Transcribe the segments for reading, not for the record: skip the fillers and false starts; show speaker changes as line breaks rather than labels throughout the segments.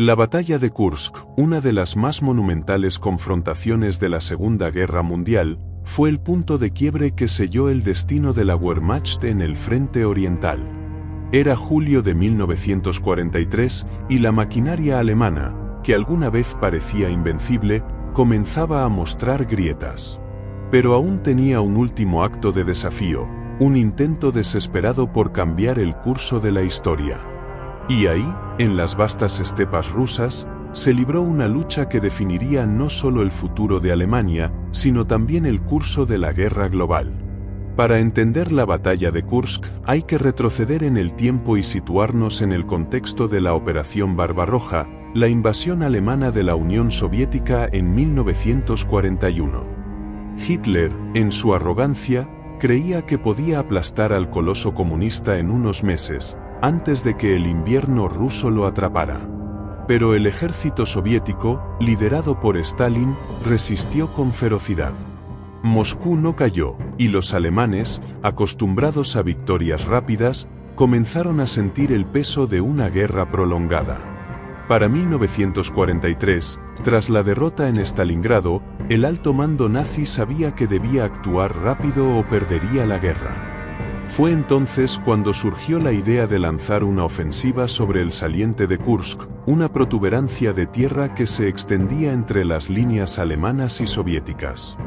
La batalla de Kursk, una de las más monumentales confrontaciones de la Segunda Guerra Mundial, fue el punto de quiebre que selló el destino de la Wehrmacht en el frente oriental. Era julio de 1943 y la maquinaria alemana, que alguna vez parecía invencible, comenzaba a mostrar grietas. Pero aún tenía un último acto de desafío, un intento desesperado por cambiar el curso de la historia. Y ahí, en las vastas estepas rusas, se libró una lucha que definiría no solo el futuro de Alemania, sino también el curso de la guerra global. Para entender la batalla de Kursk, hay que retroceder en el tiempo y situarnos en el contexto de la Operación Barbarroja, la invasión alemana de la Unión Soviética en 1941. Hitler, en su arrogancia, creía que podía aplastar al coloso comunista en unos meses, antes de que el invierno ruso lo atrapara. Pero el ejército soviético, liderado por Stalin, resistió con ferocidad. Moscú no cayó, y los alemanes, acostumbrados a victorias rápidas, comenzaron a sentir el peso de una guerra prolongada. Para 1943, tras la derrota en Stalingrado, el alto mando nazi sabía que debía actuar rápido o perdería la guerra. Fue entonces cuando surgió la idea de lanzar una ofensiva sobre el saliente de Kursk, una protuberancia de tierra que se extendía entre las líneas alemanas y soviéticas.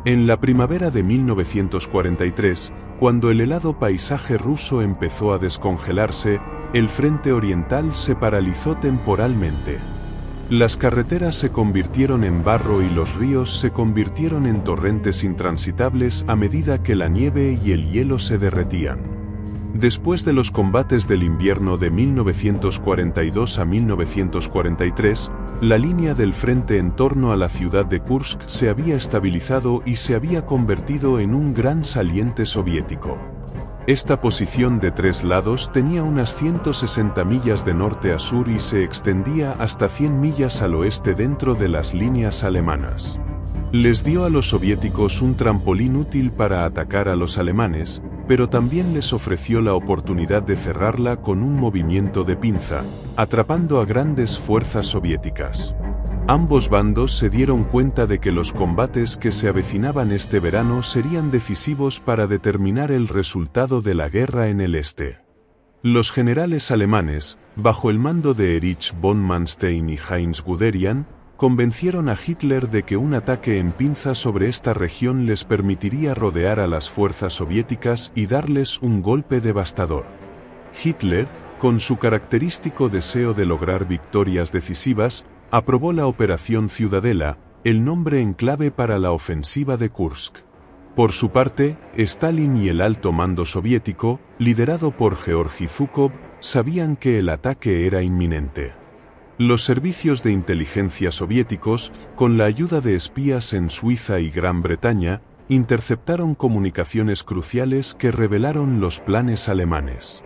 En la primavera de 1943, cuando el helado paisaje ruso empezó a descongelarse, el frente oriental se paralizó temporalmente. Las carreteras se convirtieron en barro y los ríos se convirtieron en torrentes intransitables a medida que la nieve y el hielo se derretían. Después de los combates del invierno de 1942 a 1943, la línea del frente en torno a la ciudad de Kursk se había estabilizado y se había convertido en un gran saliente soviético. Esta posición de 3 lados tenía unas 160 millas de norte a sur y se extendía hasta 100 millas al oeste dentro de las líneas alemanas. Les dio a los soviéticos un trampolín útil para atacar a los alemanes, pero también les ofreció la oportunidad de cerrarla con un movimiento de pinza, atrapando a grandes fuerzas soviéticas. Ambos bandos se dieron cuenta de que los combates que se avecinaban este verano serían decisivos para determinar el resultado de la guerra en el este. Los generales alemanes, bajo el mando de Erich von Manstein y Heinz Guderian, convencieron a Hitler de que un ataque en pinza sobre esta región les permitiría rodear a las fuerzas soviéticas y darles un golpe devastador. Hitler, con su característico deseo de lograr victorias decisivas, aprobó la Operación Ciudadela, el nombre en clave para la ofensiva de Kursk. Por su parte, Stalin y el alto mando soviético, liderado por Georgi Zhukov, sabían que el ataque era inminente. Los servicios de inteligencia soviéticos, con la ayuda de espías en Suiza y Gran Bretaña, interceptaron comunicaciones cruciales que revelaron los planes alemanes.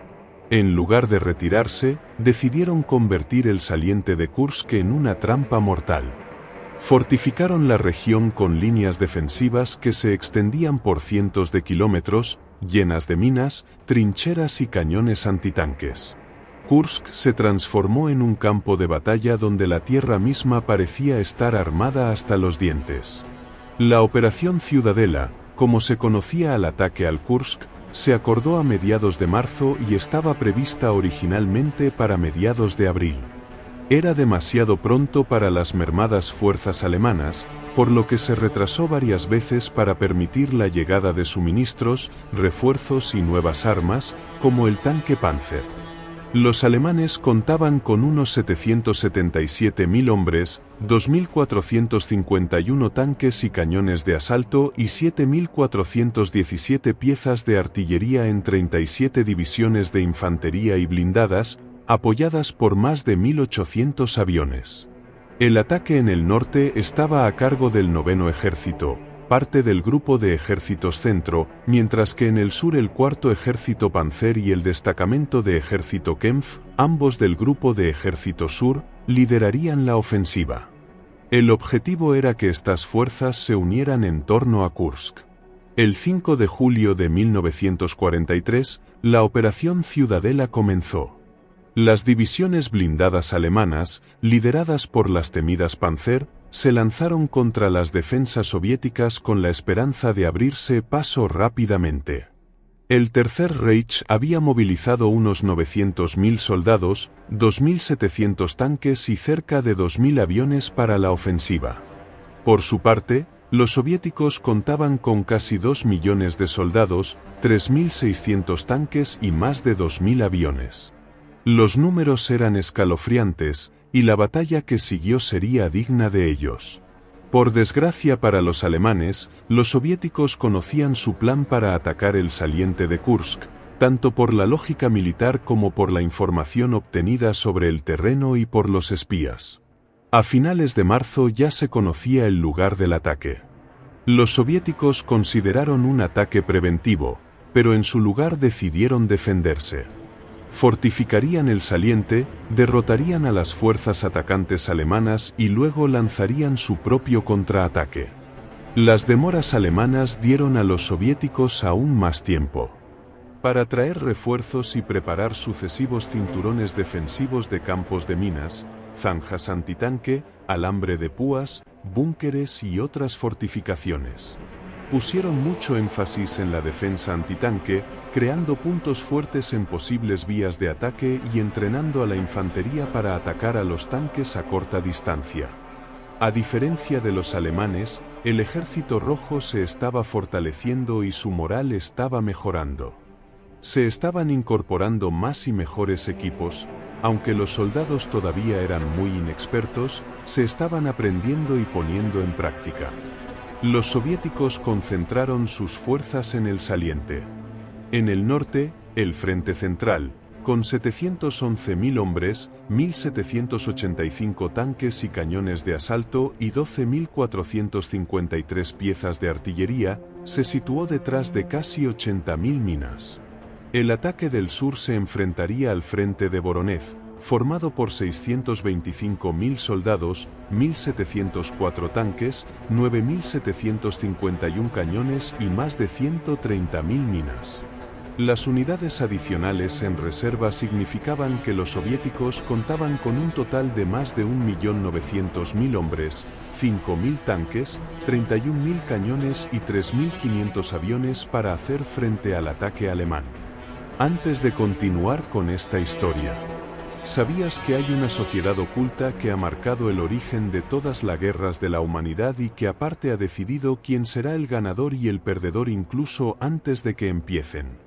En lugar de retirarse, decidieron convertir el saliente de Kursk en una trampa mortal. Fortificaron la región con líneas defensivas que se extendían por cientos de kilómetros, llenas de minas, trincheras y cañones antitanques. Kursk se transformó en un campo de batalla donde la tierra misma parecía estar armada hasta los dientes. La Operación Ciudadela, como se conocía al ataque al Kursk, se acordó a mediados de marzo y estaba prevista originalmente para mediados de abril. Era demasiado pronto para las mermadas fuerzas alemanas, por lo que se retrasó varias veces para permitir la llegada de suministros, refuerzos y nuevas armas, como el tanque Panzer. Los alemanes contaban con unos 777.000 hombres, 2.451 tanques y cañones de asalto y 7.417 piezas de artillería en 37 divisiones de infantería y blindadas, apoyadas por más de 1.800 aviones. El ataque en el norte estaba a cargo del 9º Ejército, parte del Grupo de Ejércitos Centro, mientras que en el sur el 4º Ejército Panzer y el Destacamento de Ejército Kempf, ambos del Grupo de Ejército Sur, liderarían la ofensiva. El objetivo era que estas fuerzas se unieran en torno a Kursk. El 5 de julio de 1943, la Operación Ciudadela comenzó. Las divisiones blindadas alemanas, lideradas por las temidas Panzer, se lanzaron contra las defensas soviéticas con la esperanza de abrirse paso rápidamente. El Tercer Reich había movilizado unos 900.000 soldados, 2.700 tanques y cerca de 2.000 aviones para la ofensiva. Por su parte, los soviéticos contaban con casi 2 millones de soldados, 3.600 tanques y más de 2.000 aviones. Los números eran escalofriantes, y la batalla que siguió sería digna de ellos. Por desgracia para los alemanes, los soviéticos conocían su plan para atacar el saliente de Kursk, tanto por la lógica militar como por la información obtenida sobre el terreno y por los espías. A finales de marzo ya se conocía el lugar del ataque. Los soviéticos consideraron un ataque preventivo, pero en su lugar decidieron defenderse. Fortificarían el saliente, derrotarían a las fuerzas atacantes alemanas y luego lanzarían su propio contraataque. Las demoras alemanas dieron a los soviéticos aún más tiempo para traer refuerzos y preparar sucesivos cinturones defensivos de campos de minas, zanjas antitanque, alambre de púas, búnkeres y otras fortificaciones. Pusieron mucho énfasis en la defensa antitanque, creando puntos fuertes en posibles vías de ataque y entrenando a la infantería para atacar a los tanques a corta distancia. A diferencia de los alemanes, el ejército rojo se estaba fortaleciendo y su moral estaba mejorando. Se estaban incorporando más y mejores equipos, aunque los soldados todavía eran muy inexpertos, se estaban aprendiendo y poniendo en práctica. Los soviéticos concentraron sus fuerzas en el saliente. En el norte, el Frente Central, con 711.000 hombres, 1.785 tanques y cañones de asalto y 12.453 piezas de artillería, se situó detrás de casi 80.000 minas. El ataque del sur se enfrentaría al frente de Voronezh, formado por 625.000 soldados, 1.704 tanques, 9.751 cañones y más de 130.000 minas. Las unidades adicionales en reserva significaban que los soviéticos contaban con un total de más de 1.900.000 hombres, 5.000 tanques, 31.000 cañones y 3.500 aviones para hacer frente al ataque alemán. Antes de continuar con esta historia, ¿sabías que hay una sociedad oculta que ha marcado el origen de todas las guerras de la humanidad y que aparte ha decidido quién será el ganador y el perdedor incluso antes de que empiecen?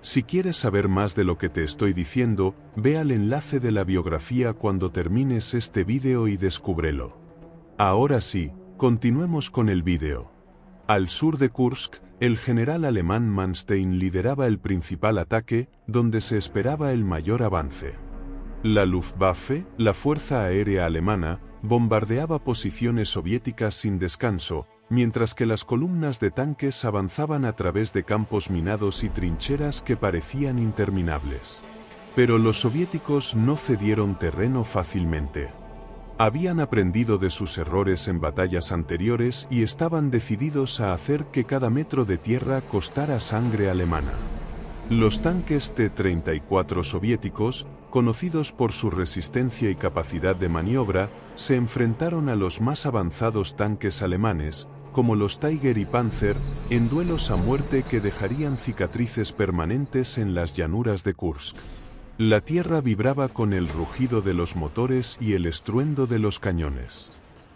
Si quieres saber más de lo que te estoy diciendo, ve al enlace de la biografía cuando termines este vídeo y descúbrelo. Ahora sí, continuemos con el vídeo. Al sur de Kursk, el general alemán Manstein lideraba el principal ataque, donde se esperaba el mayor avance. La Luftwaffe, la Fuerza Aérea Alemana, bombardeaba posiciones soviéticas sin descanso, mientras que las columnas de tanques avanzaban a través de campos minados y trincheras que parecían interminables. Pero los soviéticos no cedieron terreno fácilmente. Habían aprendido de sus errores en batallas anteriores y estaban decididos a hacer que cada metro de tierra costara sangre alemana. Los tanques T-34 soviéticos, conocidos por su resistencia y capacidad de maniobra, se enfrentaron a los más avanzados tanques alemanes, como los Tiger y Panzer, en duelos a muerte que dejarían cicatrices permanentes en las llanuras de Kursk. La tierra vibraba con el rugido de los motores y el estruendo de los cañones.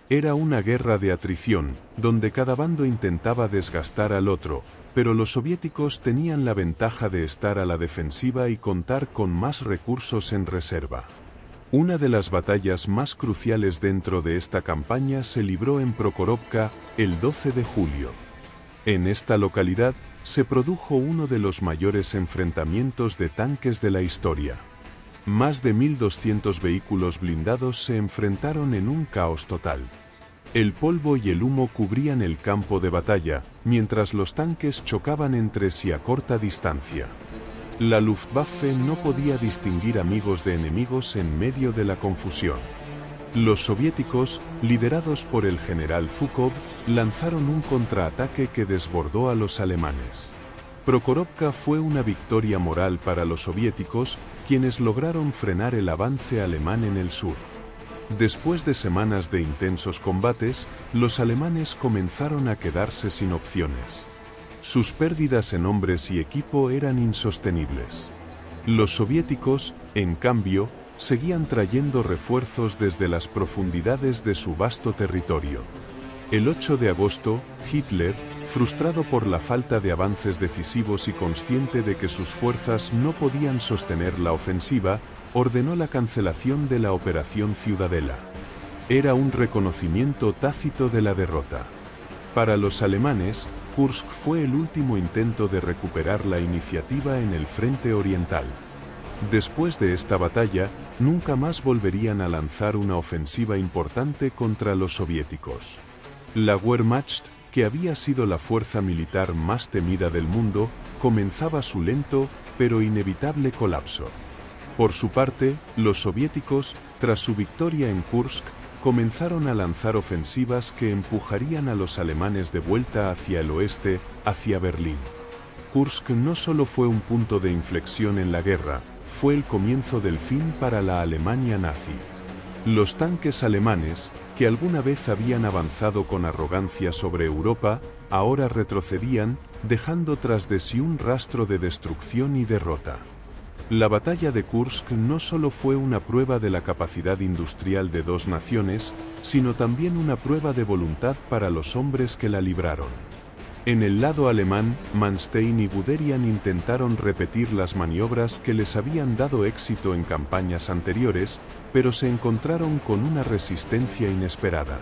Era una guerra de atrición, donde cada bando intentaba desgastar al otro, pero los soviéticos tenían la ventaja de estar a la defensiva y contar con más recursos en reserva. Una de las batallas más cruciales dentro de esta campaña se libró en Prokhorovka, el 12 de julio. En esta localidad, se produjo uno de los mayores enfrentamientos de tanques de la historia. Más de 1.200 vehículos blindados se enfrentaron en un caos total. El polvo y el humo cubrían el campo de batalla, mientras los tanques chocaban entre sí a corta distancia. La Luftwaffe no podía distinguir amigos de enemigos en medio de la confusión. Los soviéticos, liderados por el general Zhukov, lanzaron un contraataque que desbordó a los alemanes. Prokhorovka fue una victoria moral para los soviéticos, quienes lograron frenar el avance alemán en el sur. Después de semanas de intensos combates, los alemanes comenzaron a quedarse sin opciones. Sus pérdidas en hombres y equipo eran insostenibles. Los soviéticos, en cambio, seguían trayendo refuerzos desde las profundidades de su vasto territorio. El 8 de agosto, Hitler, frustrado por la falta de avances decisivos y consciente de que sus fuerzas no podían sostener la ofensiva, ordenó la cancelación de la Operación Ciudadela. Era un reconocimiento tácito de la derrota. Para los alemanes, Kursk fue el último intento de recuperar la iniciativa en el frente oriental. Después de esta batalla, nunca más volverían a lanzar una ofensiva importante contra los soviéticos. La Wehrmacht, que había sido la fuerza militar más temida del mundo, comenzaba su lento, pero inevitable colapso. Por su parte, los soviéticos, tras su victoria en Kursk, comenzaron a lanzar ofensivas que empujarían a los alemanes de vuelta hacia el oeste, hacia Berlín. Kursk no solo fue un punto de inflexión en la guerra, fue el comienzo del fin para la Alemania nazi. Los tanques alemanes, que alguna vez habían avanzado con arrogancia sobre Europa, ahora retrocedían, dejando tras de sí un rastro de destrucción y derrota. La batalla de Kursk no solo fue una prueba de la capacidad industrial de dos naciones, sino también una prueba de voluntad para los hombres que la libraron. En el lado alemán, Manstein y Guderian intentaron repetir las maniobras que les habían dado éxito en campañas anteriores, pero se encontraron con una resistencia inesperada.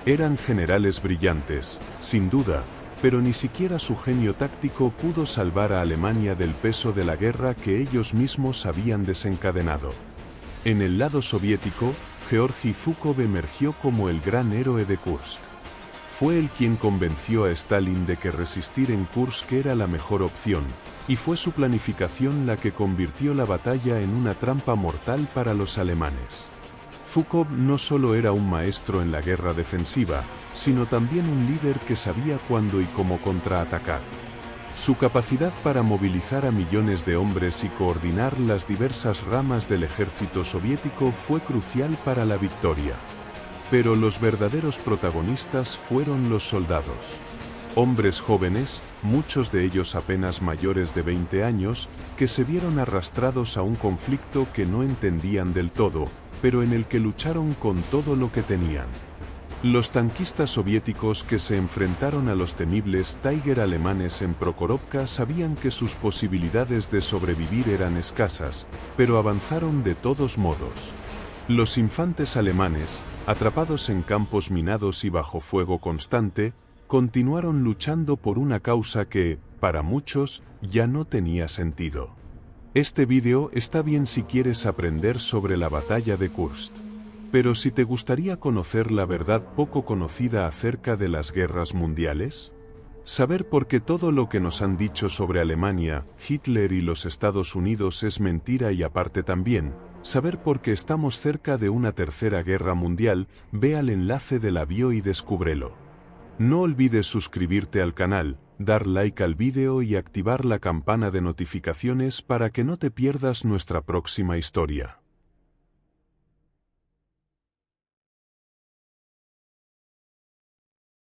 Eran generales brillantes, sin duda, pero ni siquiera su genio táctico pudo salvar a Alemania del peso de la guerra que ellos mismos habían desencadenado. En el lado soviético, Georgi Zhukov emergió como el gran héroe de Kursk. Fue él quien convenció a Stalin de que resistir en Kursk era la mejor opción, y fue su planificación la que convirtió la batalla en una trampa mortal para los alemanes. Zhukov no solo era un maestro en la guerra defensiva, sino también un líder que sabía cuándo y cómo contraatacar. Su capacidad para movilizar a millones de hombres y coordinar las diversas ramas del ejército soviético fue crucial para la victoria. Pero los verdaderos protagonistas fueron los soldados. Hombres jóvenes, muchos de ellos apenas mayores de 20 años, que se vieron arrastrados a un conflicto que no entendían del todo, pero en el que lucharon con todo lo que tenían. Los tanquistas soviéticos que se enfrentaron a los temibles Tiger alemanes en Prokhorovka sabían que sus posibilidades de sobrevivir eran escasas, pero avanzaron de todos modos. Los infantes alemanes, atrapados en campos minados y bajo fuego constante, continuaron luchando por una causa que, para muchos, ya no tenía sentido. Este vídeo está bien si quieres aprender sobre la batalla de Kursk. Pero si te gustaría conocer la verdad poco conocida acerca de las guerras mundiales, saber por qué todo lo que nos han dicho sobre Alemania, Hitler y los Estados Unidos es mentira y aparte también, saber por qué estamos cerca de una tercera guerra mundial, ve al enlace de la bio y descúbrelo. No olvides suscribirte al canal, dar like al vídeo y activar la campana de notificaciones para que no te pierdas nuestra próxima historia.